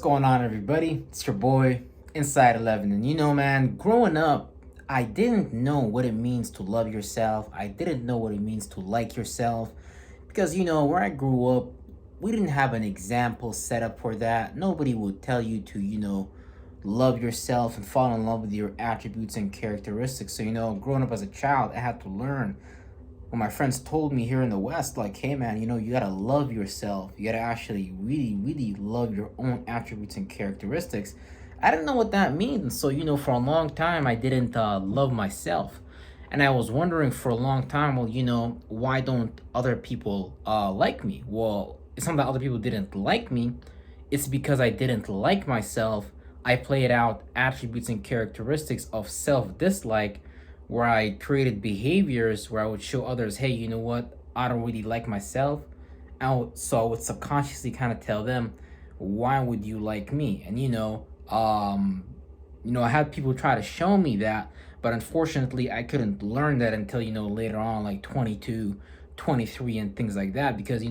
What's going on, everybody? It's your boy, Inside 11. And man, growing up, I didn't know what it means to love yourself. I didn't know what it means to like yourself. Because, where I grew up, we didn't have an example set up for that. Nobody would tell you to, love yourself and fall in love with your attributes and characteristics. So, growing up as a child, I had to learn when my friends told me here in the West, like, hey man, you gotta love yourself. You gotta actually really, really love your own attributes and characteristics. I didn't know what that means. So, for a long time, I didn't love myself. And I was wondering for a long time, well, why don't other people like me? Well, it's not that other people didn't like me, it's because I didn't like myself. I played out attributes and characteristics of self dislike where I created behaviors where I would show others, hey, you know what? I don't really like myself. So I would subconsciously kind of tell them, why would you like me? And I had people try to show me that, but unfortunately, I couldn't learn that until later on, like 22, 23, and things like that, because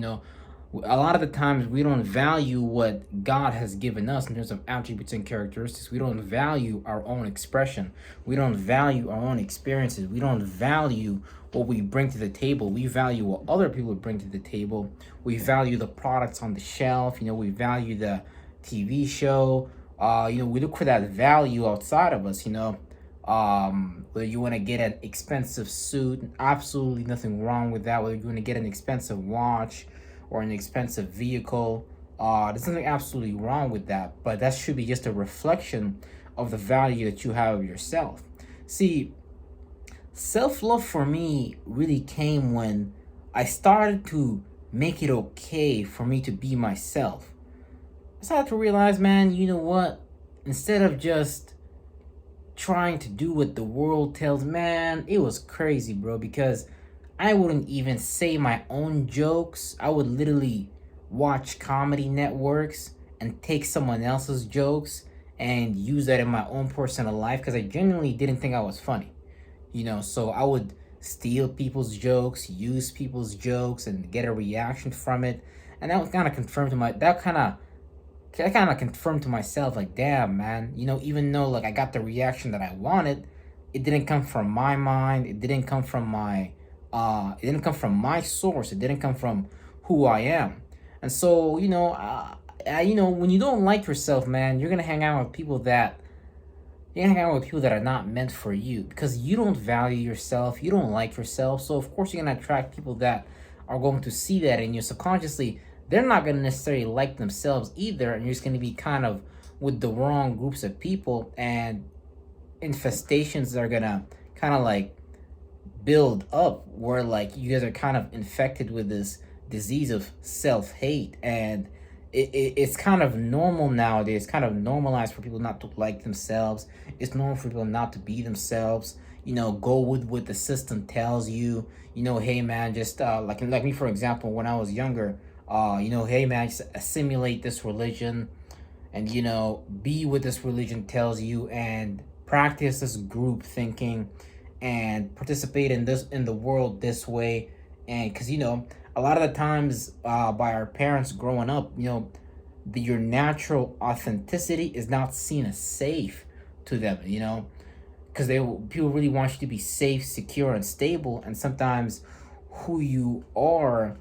a lot of the times we don't value what God has given us in terms of attributes and characteristics. We don't value our own expression. We don't value our own experiences. We don't value what we bring to the table. We value what other people bring to the table. We value the products on the shelf. We value the TV show. We look for that value outside of us. Whether you want to get an expensive suit, absolutely nothing wrong with that. Whether you want to get an expensive watch or an expensive vehicle, there's nothing absolutely wrong with that. But that should be just a reflection of the value that you have of yourself. See, self-love for me really came when I started to make it okay for me to be myself. I started to realize, man, you know what? Instead of just trying to do what the world tells, man, it was crazy, bro, because I wouldn't even say my own jokes. I would literally watch comedy networks and take someone else's jokes and use that in my own personal life because I genuinely didn't think I was funny. So I would steal people's jokes, use people's jokes, and get a reaction from it. And that was kind of confirmed to my that kind of I kind of confirmed to myself, like, damn, man, even though like I got the reaction that I wanted, it didn't come from my mind. It didn't come from my source. It didn't come from who I am. And so, when you don't like yourself, man, you're gonna hang out with people that are not meant for you because you don't value yourself. You don't like yourself. So of course you're gonna attract people that are going to see that in you subconsciously. They're not gonna necessarily like themselves either, and you're just gonna be kind of with the wrong groups of people, and infestations are gonna kind of like build up where like you guys are kind of infected with this disease of self-hate. And it's kind of normal nowadays, kind of normalized for people not to like themselves. It's normal for people not to be themselves. Go with what the system tells you. Hey man, just like me, for example, when I was younger, hey man, just assimilate this religion, and be what this religion tells you, and practice this group thinking, and participate in the world this way. And because a lot of the times, by our parents growing up, your natural authenticity is not seen as safe to them, because people really want you to be safe, secure, and stable. And sometimes who you are,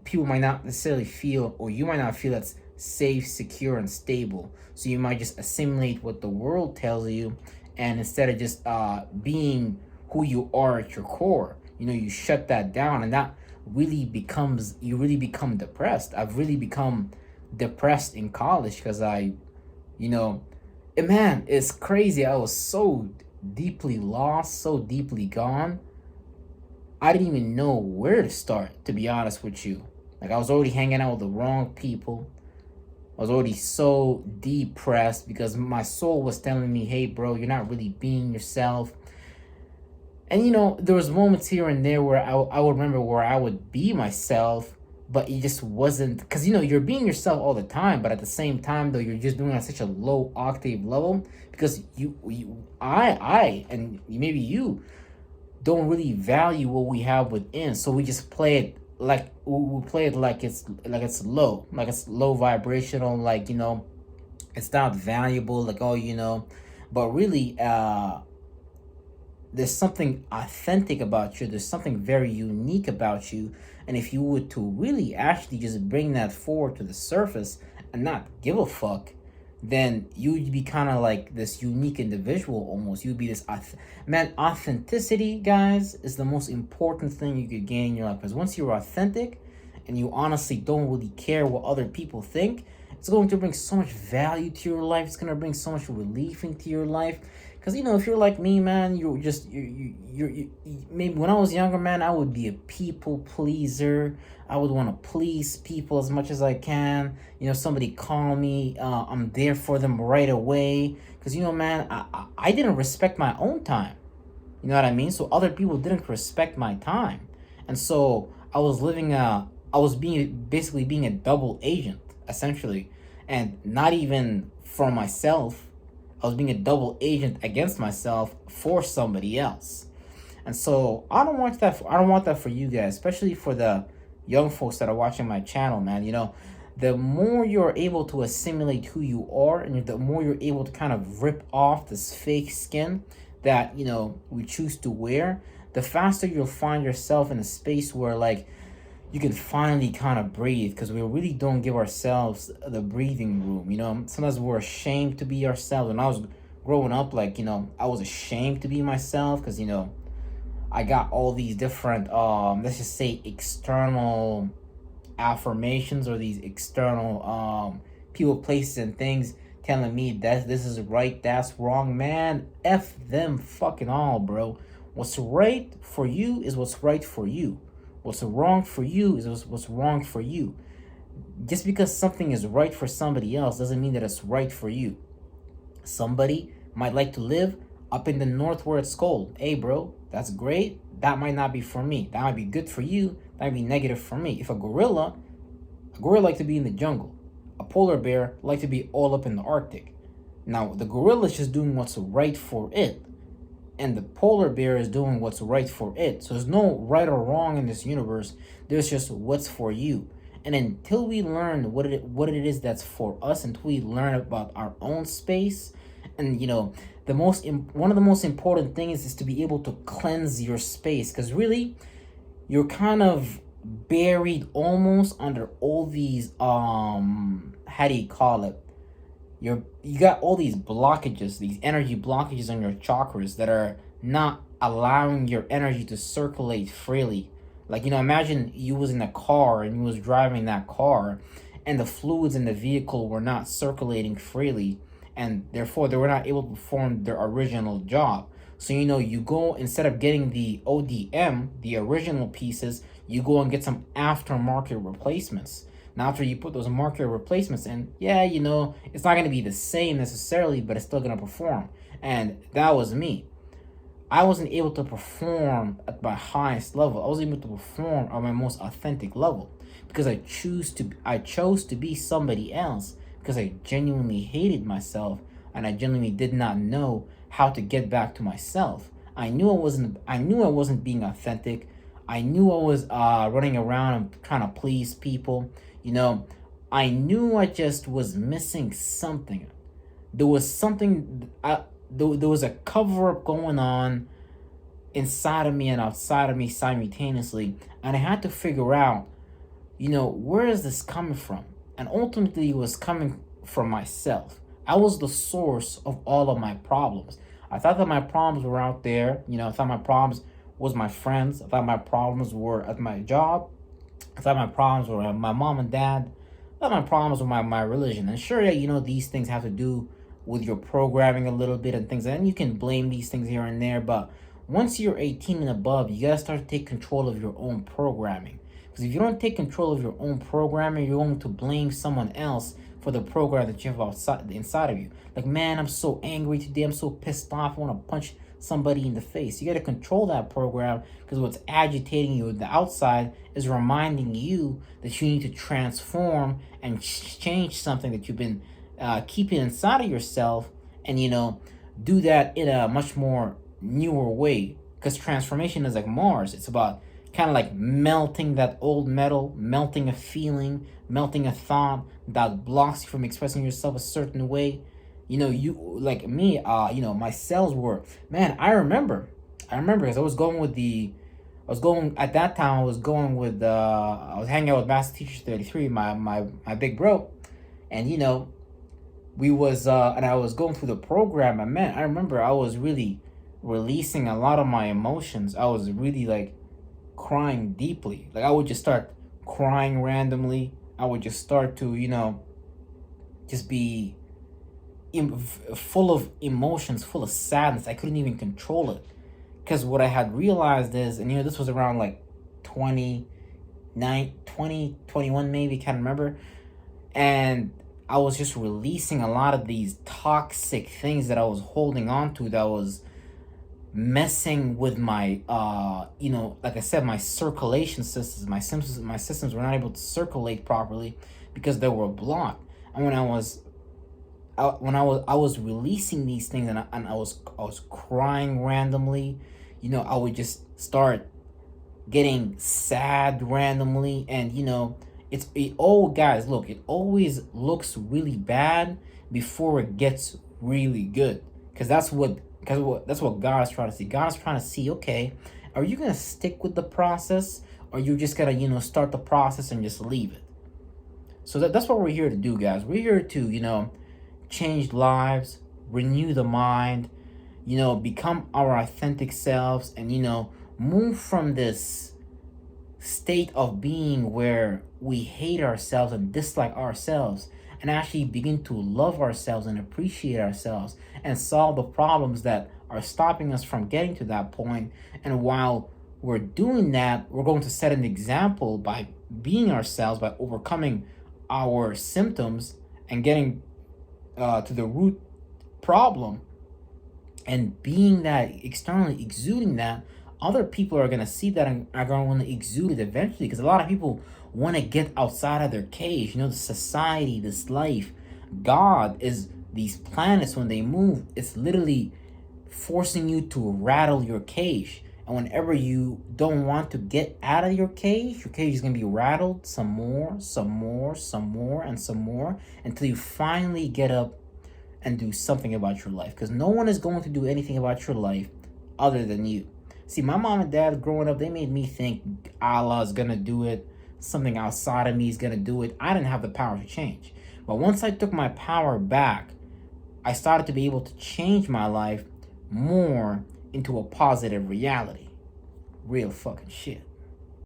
people might not necessarily feel, or you might not feel that's safe, secure, and stable. So you might just assimilate what the world tells you, and instead of just being who you are at your core, you shut that down, and that you really become depressed. I've really become depressed in college because man, it's crazy. I was so deeply lost, so deeply gone. I didn't even know where to start, to be honest with you. Like, I was already hanging out with the wrong people. I was already so depressed because my soul was telling me, hey, bro, you're not really being yourself. And, there was moments here and there where I would remember where I would be myself, but it just wasn't, because, you're being yourself all the time, but at the same time, though, you're just doing it at such a low octave level because and maybe you don't really value what we have within. So we just play it like we play it like it's low, like it's low vibrational, like It's not valuable, like, oh, but really, there's something authentic about you. There's something very unique about you. And if you were to really actually just bring that forward to the surface and not give a fuck, then you'd be kind of like this unique individual almost. You'd be this, man, authenticity, guys, is the most important thing you could gain in your life. Because once you're authentic and you honestly don't really care what other people think, it's going to bring so much value to your life. It's going to bring so much relief into your life. Because, if you're like me, man, you're just, maybe when I was younger, man, I would be a people pleaser. I would want to please people as much as I can. Somebody call me, I'm there for them right away. Because, man, I didn't respect my own time. You know what I mean? So other people didn't respect my time. And so I was basically being a double agent, essentially. And not even for myself. I was being a double agent against myself for somebody else. And so I don't want that. I don't want that for you guys, especially for the young folks that are watching my channel, man. The more you're able to assimilate who you are, and the more you're able to kind of rip off this fake skin that we choose to wear, the faster you'll find yourself in a space where, like, you can finally kind of breathe, because we really don't give ourselves the breathing room. Sometimes we're ashamed to be ourselves. When I was growing up, like, I was ashamed to be myself, because I got all these different let's just say external affirmations, or these external people, places, and things telling me that this is right, that's wrong. Man, F them fucking all, bro. What's right for you is what's right for you. What's wrong for you is what's wrong for you. Just because something is right for somebody else doesn't mean that it's right for you. Somebody might like to live up in the north where it's cold. Hey, bro, that's great. That might not be for me. That might be good for you. That might be negative for me. If a gorilla like to be in the jungle. A polar bear like to be all up in the Arctic. Now, the gorilla is just doing what's right for it, and the polar bear is doing what's right for it. So there's no right or wrong in this universe. There's just what's for you. And until we learn what it is that's for us, until we learn about our own space, and one of the most important things is to be able to cleanse your space, because really, you're kind of buried almost under all these how do you call it? You got all these blockages, these energy blockages on your chakras that are not allowing your energy to circulate freely. Like, imagine you was in a car and you was driving that car, and the fluids in the vehicle were not circulating freely, and therefore they were not able to perform their original job. So you go, instead of getting the ODM, the original pieces, you go and get some aftermarket replacements. Now, after you put those market replacements in, yeah, it's not going to be the same necessarily, but it's still going to perform. And that was me. I wasn't able to perform at my highest level. I wasn't able to perform at my most authentic level, because I chose to be somebody else, because I genuinely hated myself, and I genuinely did not know how to get back to myself. I knew I wasn't being authentic. I knew I was running around and trying to please people. I knew I just was missing something. There was something, there was a cover-up going on inside of me and outside of me simultaneously. And I had to figure out, where is this coming from? And ultimately, it was coming from myself. I was the source of all of my problems. I thought that my problems were out there. I thought my problems was my friends. I thought my problems were at my job. I thought my problems were my mom and dad. I thought my problems were my religion. And sure, these things have to do with your programming a little bit and things. And you can blame these things here and there. But once you're 18 and above, you got to start to take control of your own programming. Because if you don't take control of your own programming, you're going to blame someone else for the program that you have inside of you. Like, man, I'm so angry today. I'm so pissed off. I want to punch somebody in the face. You got to control that program, because what's agitating you at the outside is reminding you that you need to transform and change something that you've been keeping inside of yourself, and do that in a much more newer way, because transformation is like Mars. It's about kind of like melting that old metal, melting a feeling, melting a thought that blocks you from expressing yourself a certain way. You know, you like me, my cells were, man, I remember because I was going at that time. I was going with I was hanging out with Master Teacher 33, my big bro, and we was and I was going through the program. And man, I remember I was really releasing a lot of my emotions. I was really like crying deeply. Like I would just start crying randomly. I would just start to just be full of emotions, full of sadness. I couldn't even control it. Because what I had realized is, and this was around like 21 maybe, can't remember. And I was just releasing a lot of these toxic things that I was holding on to, that was messing with my like I said, my circulation systems, my systems were not able to circulate properly because they were blocked. And when I was releasing these things, and I was crying randomly. I would just start getting sad randomly, and guys, look, it always looks really bad before it gets really good, because that's what God is trying to see. God is trying to see, okay, are you gonna stick with the process, or you just gonna start the process and just leave it? So that's what we're here to do, guys. We're here to change lives, renew the mind, become our authentic selves, and move from this state of being where we hate ourselves and dislike ourselves, and actually begin to love ourselves and appreciate ourselves and solve the problems that are stopping us from getting to that point. And while we're doing that, we're going to set an example by being ourselves, by overcoming our symptoms and getting to the root problem, and being that, externally exuding that. Other people are going to see that and are going to want to exude it eventually, because a lot of people want to get outside of their cage. The society, this life, God is these planets. When they move, it's literally forcing you to rattle your cage. And whenever you don't want to get out of your cage is going to be rattled some more, some more, some more, and some more, until you finally get up and do something about your life. Because no one is going to do anything about your life other than you. See, my mom and dad growing up, they made me think Allah is going to do it. Something outside of me is going to do it. I didn't have the power to change. But once I took my power back, I started to be able to change my life more into a positive reality. Real fucking shit.